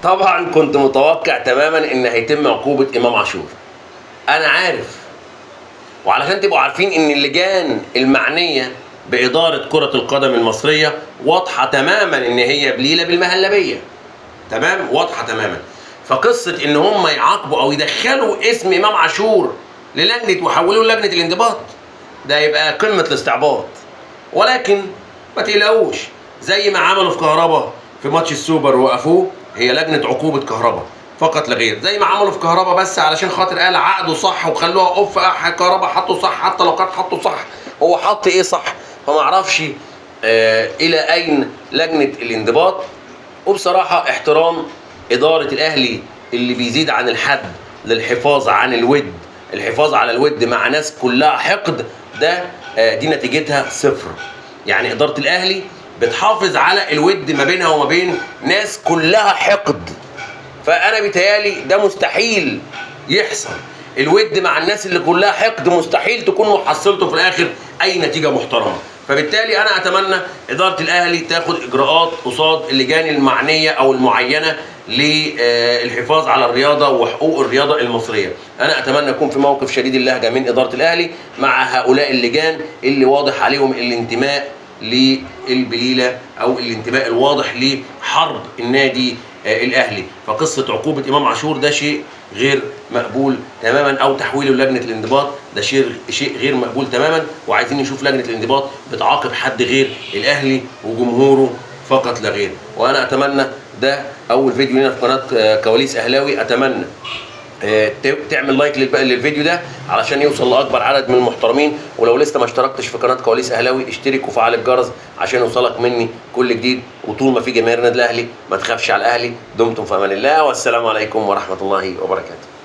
طبعا كنت متوقع تماما ان هيتم عقوبه امام عاشور. انا عارف، وعلشان تبقوا عارفين ان اللجان المعنيه باداره كره القدم المصريه واضحه تماما ان هي بليله بالمهلبيه، تمام، واضحه تماما. فقصه ان هم يعاقبوا او يدخلوا اسم امام عاشور للجنه ويحولوه لجنه الانضباط، ده يبقى قمه الاستعباط. ولكن ما تقلقوش، زي ما عملوا في كهربا في ماتش السوبر وقفوه، هي لجنه عقوبه كهربا فقط لا غير. زي ما عملوا في كهربا بس علشان خاطر قال عقده صح وخلوها اوف، كهربا حطه صح، حتى لو كان حطه صح هو حط ايه صح، فما اعرفش الى اين لجنه الانضباط. وبصراحه احترام اداره الاهلي اللي بيزيد عن الحد للحفاظ عن الود، الحفاظ على الود مع ناس كلها حقد، ده دي نتيجتها صفر. يعني اداره الاهلي بتحافظ على الود ما بينها وما بين ناس كلها حقد، فانا بيتهيالي ده مستحيل يحصل. الود مع الناس اللي كلها حقد مستحيل تكون محصلته في الاخر اي نتيجه محترمه. فبالتالي انا اتمنى اداره الاهلي تاخد اجراءات قصاد اللجان المعنيه او المعينه للحفاظ على الرياضه وحقوق الرياضه المصريه. انا اتمنى يكون في موقف شديد اللهجه من اداره الاهلي مع هؤلاء اللجان اللي واضح عليهم الانتماء للبليله او الانتماء الواضح لحرب النادي الاهلي. فقصه عقوبه امام عاشور ده شيء غير مقبول تماما، او تحويله لجنه الانضباط ده شيء غير مقبول تماما. وعايزين نشوف لجنه الانضباط بتعاقب حد غير الاهلي وجمهوره فقط لا غير. وانا اتمنى، ده اول فيديو لنا في قناه كواليس اهلاوي، اتمنى تعمل لايك للفيديو ده علشان يوصل لاكبر عدد من المحترمين. ولو لسه ما اشتركتش في قناه كواليس اهلاوي اشترك وفعل الجرس عشان يوصلك مني كل جديد. وطول ما في جماهير النادي الاهلي ما تخافش على الاهلي. دمتم في امان الله، والسلام عليكم ورحمه الله وبركاته.